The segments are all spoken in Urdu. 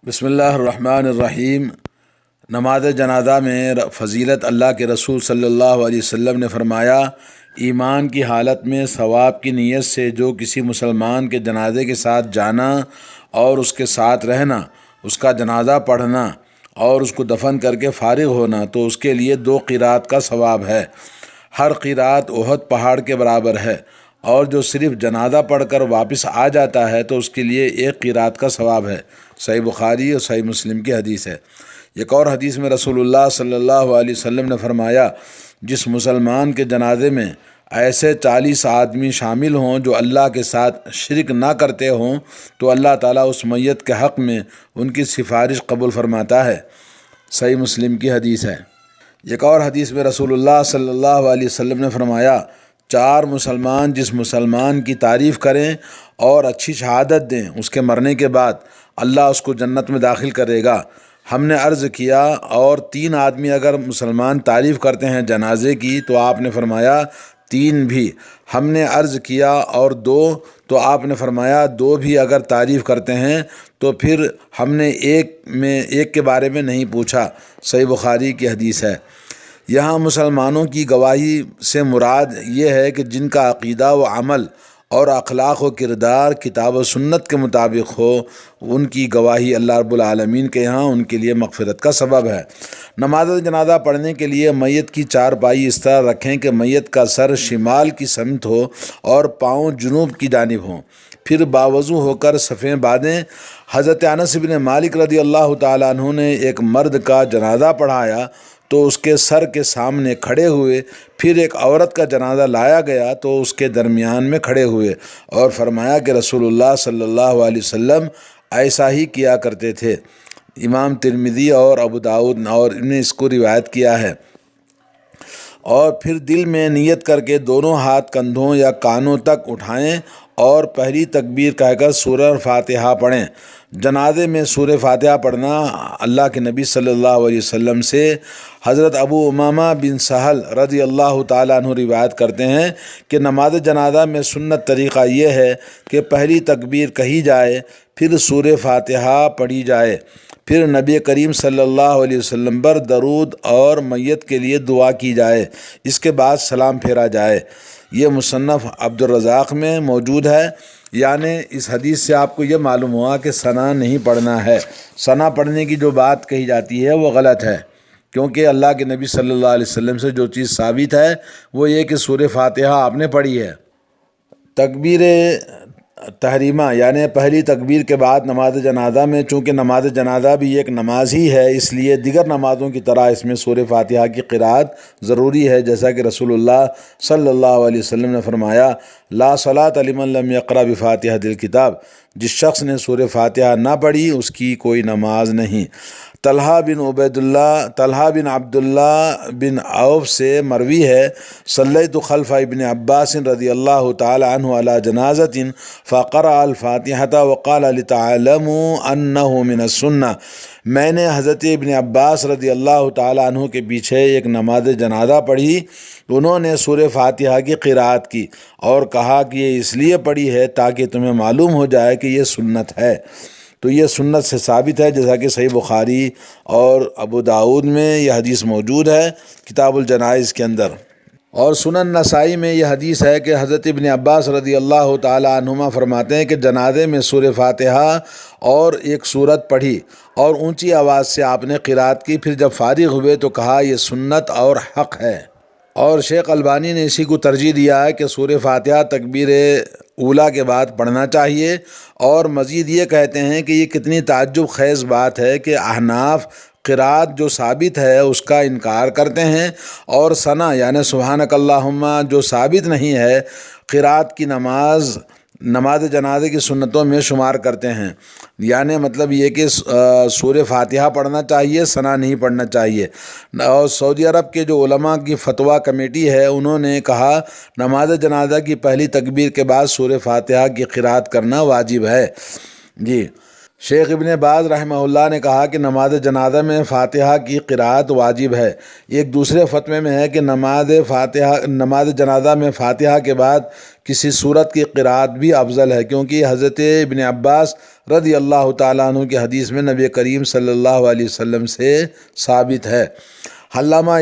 بسم اللہ الرحمن الرحیم۔ نماز جنازہ میں فضیلت اللہ کے رسول صلی اللہ علیہ وسلم نے فرمایا، ایمان کی حالت میں ثواب کی نیت سے جو کسی مسلمان کے جنازے کے ساتھ جانا اور اس کے ساتھ رہنا، اس کا جنازہ پڑھنا اور اس کو دفن کر کے فارغ ہونا، تو اس کے لیے 2 قرات کا ثواب ہے۔ ہر قرات احد پہاڑ کے برابر ہے، اور جو صرف جنازہ پڑھ کر واپس آ جاتا ہے تو اس کے لیے 1 قرات کا ثواب ہے۔ صحیح بخاری اور صحیح مسلم کی حدیث ہے۔ ایک اور حدیث میں رسول اللہ صلی اللہ علیہ وسلم نے فرمایا، جس مسلمان کے جنازے میں ایسے 40 آدمی شامل ہوں جو اللہ کے ساتھ شرک نہ کرتے ہوں تو اللہ تعالیٰ اس میت کے حق میں ان کی سفارش قبول فرماتا ہے۔ صحیح مسلم کی حدیث ہے۔ ایک اور حدیث میں رسول اللہ صلی اللہ علیہ وسلم نے فرمایا، 4 مسلمان جس مسلمان کی تعریف کریں اور اچھی شہادت دیں، اس کے مرنے کے بعد اللہ اس کو جنت میں داخل کرے گا۔ ہم نے عرض کیا، اور 3 آدمی اگر مسلمان تعریف کرتے ہیں جنازے کی تو آپ نے فرمایا 3 بھی۔ ہم نے عرض کیا، اور 2، تو آپ نے فرمایا 2 بھی اگر تعریف کرتے ہیں تو پھر ہم نے ایک کے بارے میں نہیں پوچھا۔ صحیح بخاری کی حدیث ہے۔ یہاں مسلمانوں کی گواہی سے مراد یہ ہے کہ جن کا عقیدہ و عمل اور اخلاق و کردار کتاب و سنت کے مطابق ہو، ان کی گواہی اللہ رب العالمین کے یہاں ان کے لیے مغفرت کا سبب ہے۔ نماز جنازہ پڑھنے کے لیے میت کی 4 پائی اس طرح رکھیں کہ میت کا سر شمال کی سمت ہو اور پاؤں جنوب کی جانب ہوں، پھر باوضو ہو کر صفیں باندھیں۔ حضرت انس بن مالک رضی اللہ تعالیٰ عنہ نے ایک مرد کا جنازہ پڑھایا تو اس کے سر کے سامنے کھڑے ہوئے، پھر ایک عورت کا جنازہ لایا گیا تو اس کے درمیان میں کھڑے ہوئے، اور فرمایا کہ رسول اللہ صلی اللہ علیہ وسلم ایسا ہی کیا کرتے تھے۔ امام ترمذی اور ابو داؤد اور نے اس کو روایت کیا ہے۔ اور پھر دل میں نیت کر کے دونوں ہاتھ کندھوں یا کانوں تک اٹھائیں اور پہلی تکبیر کہہ کر سورہ فاتحہ پڑھیں۔ جنازے میں سورہ فاتحہ پڑھنا اللہ کے نبی صلی اللہ علیہ وسلم سے حضرت ابو امامہ بن سہل رضی اللہ تعالیٰ عنہ روایت کرتے ہیں کہ نماز جنازہ میں سنت طریقہ یہ ہے کہ پہلی تکبیر کہی جائے، پھر سورہ فاتحہ پڑھی جائے، پھر نبی کریم صلی اللہ علیہ وسلم پر درود اور میت کے لیے دعا کی جائے، اس کے بعد سلام پھیرا جائے۔ یہ مصنف عبدالرزاق میں موجود ہے۔ یعنی اس حدیث سے آپ کو یہ معلوم ہوا کہ ثنا نہیں پڑھنا ہے۔ ثنا پڑھنے کی جو بات کہی جاتی ہے وہ غلط ہے، کیونکہ اللہ کے نبی صلی اللہ علیہ وسلم سے جو چیز ثابت ہے وہ یہ کہ سورہ فاتحہ آپ نے پڑھی ہے۔ تکبیر تحریمہ یعنی پہلی تکبیر کے بعد نماز جنازہ میں، چونکہ نماز جنازہ بھی ایک نماز ہی ہے، اس لیے دیگر نمازوں کی طرح اس میں سورہ فاتحہ کی قرات ضروری ہے، جیسا کہ رسول اللہ صلی اللہ علیہ وسلم نے فرمایا، لا صلاۃ لمن لم یقرأ بفاتحۃ الکتاب، جس شخص نے سورہ فاتحہ نہ پڑھی اس کی کوئی نماز نہیں۔ طلحہ بن عبداللہ بن عوف سے مروی ہے، صلیت خلف ابن عباس رضی اللہ تعالی عنہ علی جنازۃ فقرأ الفاتحۃ وقال لتعلموا انہ من السنہ، میں نے حضرت ابن عباس رضی اللہ تعالی عنہ کے پیچھے ایک نماز جنازہ پڑھی، انہوں نے سورہ فاتحہ کی قرات کی اور کہا کہ یہ اس لیے پڑھی ہے تاکہ تمہیں معلوم ہو جائے کہ یہ سنت ہے۔ تو یہ سنت سے ثابت ہے، جیسا کہ صحیح بخاری اور ابو داؤد میں یہ حدیث موجود ہے کتاب الجنائز کے اندر۔ اور سنن نسائی میں یہ حدیث ہے کہ حضرت ابن عباس رضی اللہ تعالی عنہما فرماتے ہیں کہ جنازے میں سورہ فاتحہ اور ایک سورت پڑھی اور اونچی آواز سے آپ نے قرات کی، پھر جب فارغ ہوئے تو کہا یہ سنت اور حق ہے۔ اور شیخ البانی نے اسی کو ترجیح دیا ہے کہ سورہ فاتحہ تکبیر اولیٰ کے بعد پڑھنا چاہیے، اور مزید یہ کہتے ہیں کہ یہ کتنی تعجب خیز بات ہے کہ احناف قرات جو ثابت ہے اس کا انکار کرتے ہیں، اور ثنا یعنی سبحانک اللہم جو ثابت نہیں ہے قرات کی نماز جنازے کی سنتوں میں شمار کرتے ہیں۔ یعنی مطلب یہ کہ سورہ فاتحہ پڑھنا چاہیے، ثنا نہیں پڑھنا چاہیے۔ اور سعودی عرب کے جو علماء کی فتویٰ کمیٹی ہے انہوں نے کہا نماز جنازہ کی پہلی تکبیر کے بعد سورہ فاتحہ کی قرات کرنا واجب ہے۔ جی، شیخ ابن باز رحمہ اللہ نے کہا کہ نماز جنازہ میں فاتحہ کی قرأت واجب ہے۔ ایک دوسرے فتوے میں ہے کہ نماز جنازہ میں فاتحہ کے بعد کسی سورت کی قرأت بھی افضل ہے، کیونکہ حضرت ابن عباس رضی اللہ تعالیٰ عنہ کی حدیث میں نبی کریم صلی اللہ علیہ وسلم سے ثابت ہے۔ علامہ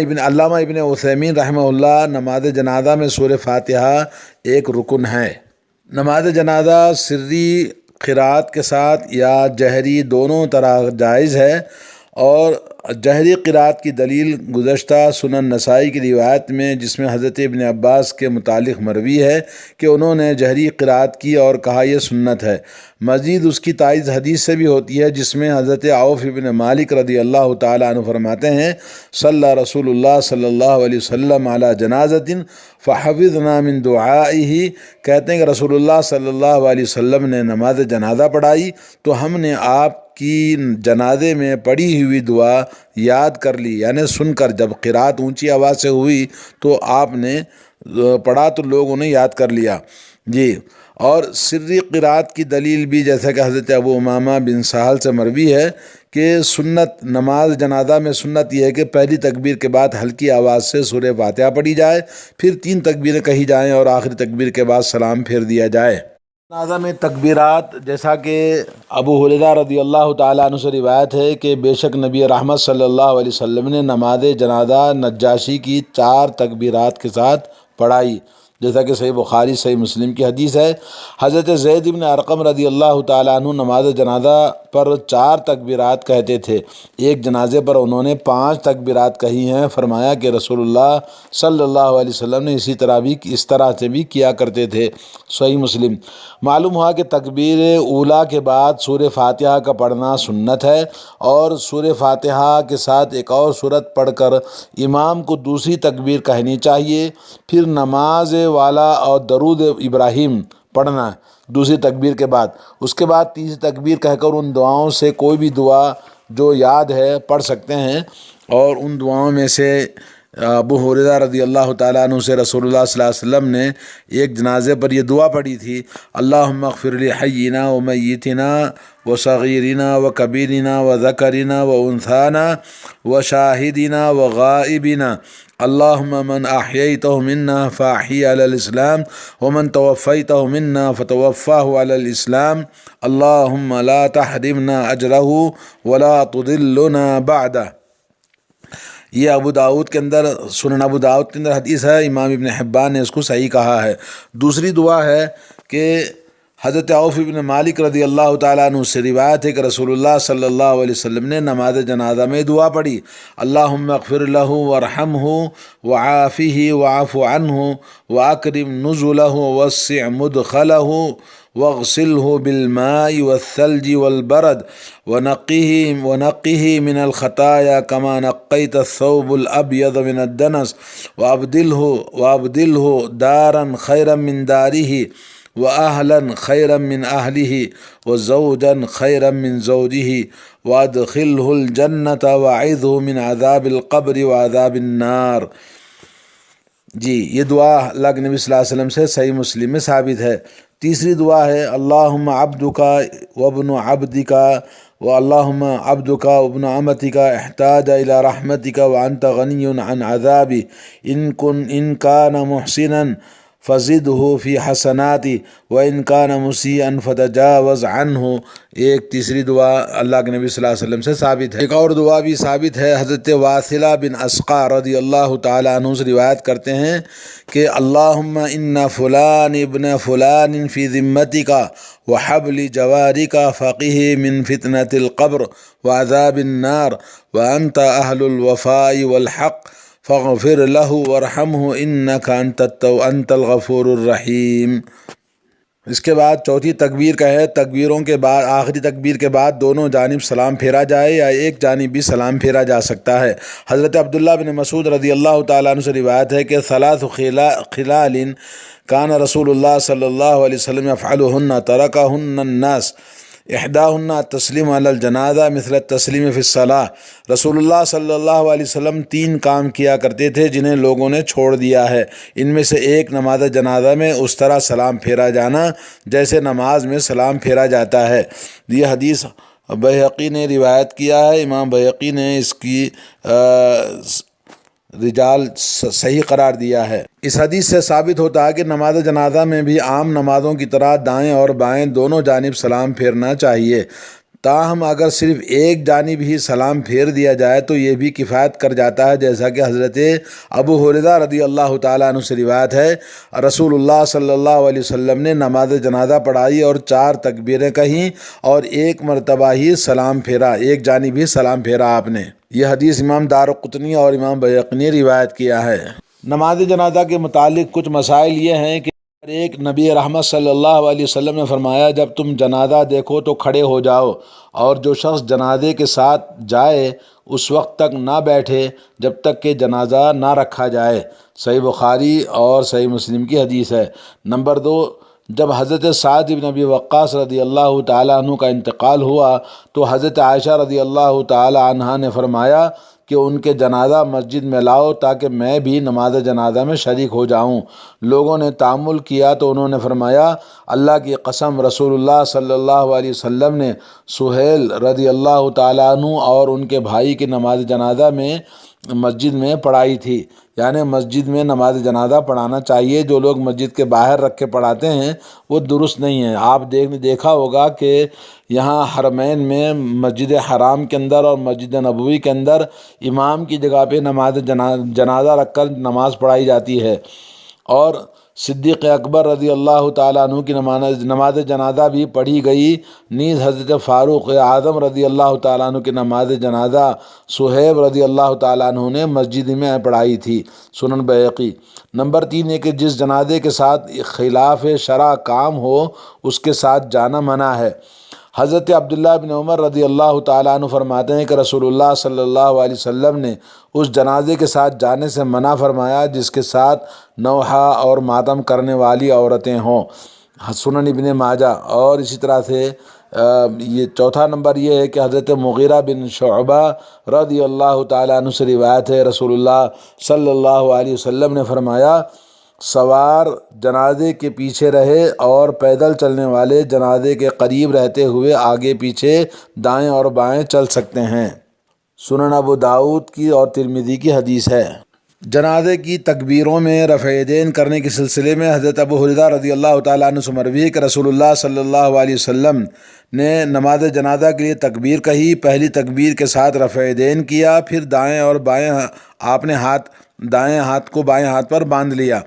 ابن عثیمین رحمہ اللہ نماز جنازہ میں سورہ فاتحہ ایک رکن ہے۔ نماز جنازہ سری قرأت کے ساتھ یا جہری دونوں طرح جائز ہے، اور جہری قرأت کی دلیل گزشتہ سنن نسائی کی روایت میں، جس میں حضرت ابن عباس کے متعلق مروی ہے کہ انہوں نے جہری قرأت کی اور کہا یہ سنت ہے۔ مزید اس کی تائید حدیث سے بھی ہوتی ہے، جس میں حضرت عوف بن مالک رضی اللہ تعالیٰ عنہ فرماتے ہیں، صلی رسول اللہ صلی اللہ علیہ وسلم علی جنازۃ فحفظنا من دعائہ، کہتے ہیں کہ رسول اللہ صلی اللہ علیہ وسلم نے نماز جنازہ پڑھائی تو ہم نے آپ کی جنازے میں پڑھی ہوئی دعا یاد کر لی، یعنی سن کر، جب قرأت اونچی آواز سے ہوئی تو آپ نے پڑھا تو لوگوں نے یاد کر لیا جی۔ اور سری قرأت کی دلیل بھی جیسا کہ حضرت ابو امامہ بن سہل سے مروی ہے کہ سنت نماز جنازہ میں سنت یہ ہے کہ پہلی تکبیر کے بعد ہلکی آواز سے سورہ فاتحہ پڑھی جائے، پھر 3 تکبیریں کہی جائیں اور آخری تکبیر کے بعد سلام پھیر دیا جائے۔ جنازہ میں تکبیرات، جیسا کہ ابو ہریرہ رضی اللہ تعالیٰ عنہ سے روایت ہے کہ بے شک نبی رحمت صلی اللہ علیہ وسلم نے نماز جنازہ نجاشی کی 4 تکبیرات کے ساتھ پڑھائی، جیسا کہ صحیح بخاری صحیح مسلم کی حدیث ہے۔ حضرت زید بن ارقم رضی اللہ تعالیٰ عنہ نماز جنازہ پر 4 تکبیرات کہتے تھے، ایک جنازے پر انہوں نے 5 تکبیرات کہی ہیں۔ فرمایا کہ رسول اللہ صلی اللہ علیہ وسلم نے اس طرح سے بھی کیا کرتے تھے، صحیح مسلم۔ معلوم ہوا کہ تکبیر اولیٰ کے بعد سورہ فاتحہ کا پڑھنا سنت ہے، اور سورہ فاتحہ کے ساتھ ایک اور سورت پڑھ کر امام کو دوسری تکبیر کہنی چاہیے، پھر نماز والا اور درود ابراہیم پڑھنا دوسری تکبیر کے بعد، اس کے بعد تیسری تکبیر کہہ کر ان دعاؤں سے کوئی بھی دعا جو یاد ہے پڑھ سکتے ہیں۔ اور ان دعاؤں میں سے ابو ہریرہ رضی اللہ تعالیٰ عنہ سے رسول اللہ صلی اللہ علیہ وسلم نے ایک جنازے پر یہ دعا پڑھی تھی، اللہم اغفر لحینا و میتنا و صغیرنا و کبیرنا و ذکرنا و انثانا و شاہدنا و غائبنا، اللہم من احییتہ منا فاحی علی الاسلام ومن توفیتہ منا فتوفاہ علی الاسلام، اللہم لا تحرمنا اجرہ ولا تضلنا بعدہ۔ یہ ابو داؤد کے اندر، سنن ابو داؤد کے اندر حدیث ہے، امام ابن حبان نے اس کو صحیح کہا ہے۔ دوسری دعا ہے کہ حضرت عوف بن مالک رضی اللہ تعالیٰ عنہ سے روایت ہے کہ رسول اللہ صلی اللہ علیہ وسلم نے نماز جنازہ میں دعا پڑھی، اللہم اغفر لہ وارحمہ وعافہ واعف عنہ واکرم نزلہ ووسع مدخلہ واغسلہ بالماء والثلج والبرد ونقه من الخطايا كما نقيت الثوب الأبيض من الدنس وأبدله دارا خيرا من داره وأهلا خيرا من أهله وزوجا خيرا من زوجه وأدخله الجنة وأعذه من عذاب القبر وعذاب النار۔ جی، یہ دعا اللہ کے نبی صلی اللہ علیہ وسلم سے صحیح مسلم میں ثابت ہے۔ تیسری دعا ہے اللہم عبدک وابن عبدک اللہم عبدک وابن امتک احتاج الی رحمتک وانت غنی عن عذابی ان کان محسنا فزدہ فی حسناتی وان کان مسیئا فتجاوز عنہ۔ ایک تیسری دعا اللہ کے نبی صلی اللہ علیہ وسلم سے ثابت ہے۔ ایک اور دعا بھی ثابت ہے، حضرت واثلہ بن اسقع رضی اللہ تعالیٰ عنہ سے روایت کرتے ہیں کہ اللہم ان فلان ابن فلان فی ذمتک وحبل جوارک فقہ من فتنة القبر وعذاب النار وانت اہل الوفاء والحق فاغفر لہ وارحمہ انک انت الغفور الرحیم۔ اس کے بعد چوتھی تکبیر کا ہے، تکبیروں کے بعد آخری تکبیر کے بعد دونوں جانب سلام پھیرا جائے یا ایک جانب بھی سلام پھیرا جا سکتا ہے۔ حضرت عبداللہ بن مسعود رضی اللہ تعالیٰ عنہ سے روایت ہے کہ ثلاث خلال کان رسول اللہ صلی اللہ علیہ وسلم یفعلہن ترکہن الناس، احداہن التسلیم علی الجنازہ مثل التسلیم فی الصلاۃ۔ رسول اللہ صلی اللہ علیہ وسلم 3 کام کیا کرتے تھے جنہیں لوگوں نے چھوڑ دیا ہے، ان میں سے ایک نماز جنازہ میں اس طرح سلام پھیرا جانا جیسے نماز میں سلام پھیرا جاتا ہے۔ یہ حدیث بیہقی نے روایت کیا ہے، امام بیہقی نے اس کی رجال صحیح قرار دیا ہے۔ اس حدیث سے ثابت ہوتا ہے کہ نماز جنازہ میں بھی عام نمازوں کی طرح دائیں اور بائیں دونوں جانب سلام پھیرنا چاہیے، تاہم اگر صرف ایک جانب ہی سلام پھیر دیا جائے تو یہ بھی کفایت کر جاتا ہے، جیسا کہ حضرت ابو ہریرہ رضی اللہ تعالیٰ عنہ سے روایت ہے، رسول اللہ صلی اللہ علیہ وسلم نے نماز جنازہ پڑھائی اور 4 تکبیریں کہیں اور ایک مرتبہ ہی سلام پھیرا، ایک جانب ہی سلام پھیرا آپ نے۔ یہ حدیث امام دارقطنی اور امام بیہقی نے روایت کیا ہے۔ نماز جنازہ کے متعلق کچھ مسائل یہ ہیں کہ ایک، نبی رحمت صلی اللہ علیہ وسلم نے فرمایا جب تم جنازہ دیکھو تو کھڑے ہو جاؤ، اور جو شخص جنازے کے ساتھ جائے اس وقت تک نہ بیٹھے جب تک کہ جنازہ نہ رکھا جائے۔ صحیح بخاری اور صحیح مسلم کی حدیث ہے۔ نمبر 2، جب حضرت سعد بن ابی وقاص رضی اللہ تعالیٰ عنہ کا انتقال ہوا تو حضرت عائشہ رضی اللہ تعالیٰ عنہا نے فرمایا کہ ان کے جنازہ مسجد میں لاؤ تاکہ میں بھی نماز جنازہ میں شریک ہو جاؤں۔ لوگوں نے تأمل کیا تو انہوں نے فرمایا اللہ کی قسم، رسول اللہ صلی اللہ علیہ وسلم نے سہیل رضی اللہ تعالیٰ عنہ اور ان کے بھائی کی نماز جنازہ میں مسجد میں پڑھائی تھی، یعنی مسجد میں نماز جنازہ پڑھانا چاہیے۔ جو لوگ مسجد کے باہر رکھ کے پڑھاتے ہیں وہ درست نہیں ہیں۔ آپ دیکھا ہوگا کہ یہاں حرمین میں مسجد حرام کے اندر اور مسجد نبوی کے اندر امام کی جگہ پہ نماز جنازہ رکھ کر نماز پڑھائی جاتی ہے، اور صدیق اکبر رضی اللہ تعالیٰ عنہ کی نماز جنازہ بھی پڑھی گئی۔ نیز حضرت فاروق اعظم رضی اللہ تعالیٰ عنہ کی نماز جنازہ صہیب رضی اللہ تعالیٰ عنہ نے مسجد میں پڑھائی تھی۔ سنن بیہقی۔ نمبر 3 ہے کہ جس جنازے کے ساتھ خلاف شرع کام ہو اس کے ساتھ جانا منع ہے۔ حضرت عبداللہ بن عمر رضی اللہ تعالیٰ عنہ فرماتے ہیں کہ رسول اللہ صلی اللہ علیہ وسلم نے اس جنازے کے ساتھ جانے سے منع فرمایا جس کے ساتھ نوحہ اور ماتم کرنے والی عورتیں ہوں۔ سنن ابن ماجہ۔ اور اسی طرح سے یہ چوتھا نمبر یہ ہے کہ حضرت مغیرہ بن شعبہ رضی اللہ تعالیٰ عنہ سے روایت ہے، رسول اللہ صلی اللہ علیہ وسلم نے فرمایا سوار جنازے کے پیچھے رہے اور پیدل چلنے والے جنازے کے قریب رہتے ہوئے آگے پیچھے دائیں اور بائیں چل سکتے ہیں۔ سنن ابو داؤد کی اور ترمذی کی حدیث ہے۔ جنازے کی تکبیروں میں رفع یدین کرنے کے سلسلے میں حضرت ابو ہریرہ رضی اللہ تعالیٰ عنہ سے مروی ہے کہ رسول اللہ صلی اللہ علیہ وسلم نے نماز جنازہ کے لیے تکبیر کہی، پہلی تکبیر کے ساتھ رفع یدین کیا، پھر دائیں اور بائیں آپ نے دائیں ہاتھ کو بائیں ہاتھ پر باندھ لیا۔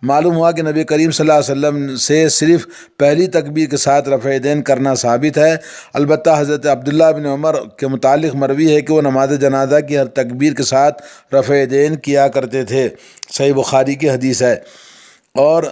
معلوم ہوا کہ نبی کریم صلی اللہ علیہ وسلم سے صرف پہلی تکبیر کے ساتھ رفع یدین کرنا ثابت ہے۔ البتہ حضرت عبداللہ بن عمر کے متعلق مروی ہے کہ وہ نماز جنازہ کی ہر تکبیر کے ساتھ رفع یدین کیا کرتے تھے۔ صحیح بخاری کی حدیث ہے۔ اور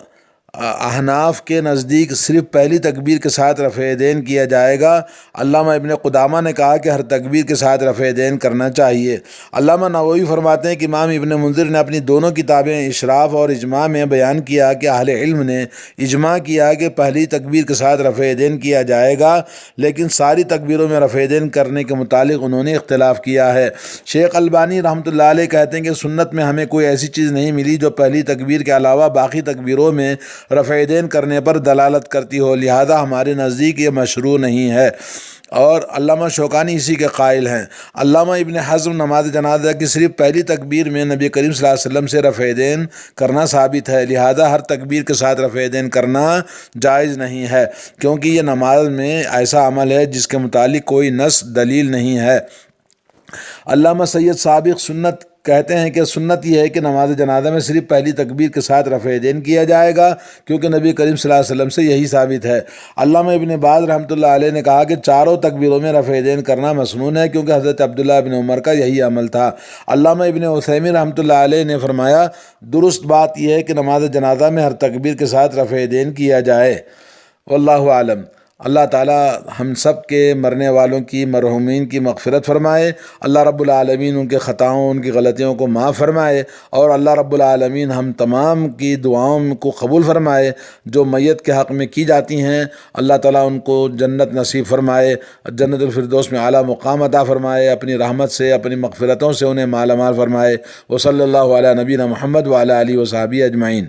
احناف کے نزدیک صرف پہلی تکبیر کے ساتھ رفع یدین کیا جائے گا۔ علامہ ابن قدامہ نے کہا کہ ہر تکبیر کے ساتھ رفع یدین کرنا چاہیے۔ علامہ نووی فرماتے ہیں کہ امام ابن منذر نے اپنی دونوں کتابیں اشراف اور اجماع میں بیان کیا کہ اہل علم نے اجماع کیا کہ پہلی تکبیر کے ساتھ رفع یدین کیا جائے گا، لیکن ساری تکبیروں میں رفع یدین کرنے کے متعلق انہوں نے اختلاف کیا ہے۔ شیخ البانی رحمۃ اللہ علیہ کہتے ہیں کہ سنت میں ہمیں کوئی ایسی چیز نہیں ملی جو پہلی تکبیر کے علاوہ باقی تکبیروں میں رفع یدین کرنے پر دلالت کرتی ہو، لہذا ہمارے نزدیک یہ مشروع نہیں ہے۔ اور علامہ شوکانی اسی کے قائل ہیں۔ علامہ ابن حزم نماز جنازہ کی صرف پہلی تکبیر میں نبی کریم صلی اللہ علیہ وسلم سے رفع یدین کرنا ثابت ہے، لہذا ہر تکبیر کے ساتھ رفع یدین کرنا جائز نہیں ہے، کیونکہ یہ نماز میں ایسا عمل ہے جس کے متعلق کوئی نص دلیل نہیں ہے۔ علامہ سید سابق سنت کہتے ہیں کہ سنت یہ ہے کہ نماز جنازہ میں صرف پہلی تکبیر کے ساتھ رفع یدین کیا جائے گا، کیونکہ نبی کریم صلی اللہ علیہ وسلم سے یہی ثابت ہے۔ علامہ ابن باز رحمۃ اللہ علیہ نے کہا کہ چاروں تکبیروں میں رفع یدین کرنا مسنون ہے، کیونکہ حضرت عبداللہ بن عمر کا یہی عمل تھا۔ علامہ ابن عثیمین رحمۃ اللہ علیہ نے فرمایا درست بات یہ ہے کہ نماز جنازہ میں ہر تکبیر کے ساتھ رفع یدین کیا جائے۔ واللہ عالم۔ اللہ تعالی ہم سب کے مرنے والوں کی مرحومین کی مغفرت فرمائے۔ اللہ رب العالمین ان کے خطاؤں ان کی غلطیوں کو معاف فرمائے، اور اللہ رب العالمین ہم تمام کی دعاؤں کو قبول فرمائے جو میت کے حق میں کی جاتی ہیں۔ اللہ تعالیٰ ان کو جنت نصیب فرمائے، جنت الفردوس میں اعلیٰ مقام عطا فرمائے، اپنی رحمت سے اپنی مغفرتوں سے انہیں مالا مال فرمائے۔ وصلی اللہ علی نبینا محمد وعلی آلہ وصحبہ اجمعین۔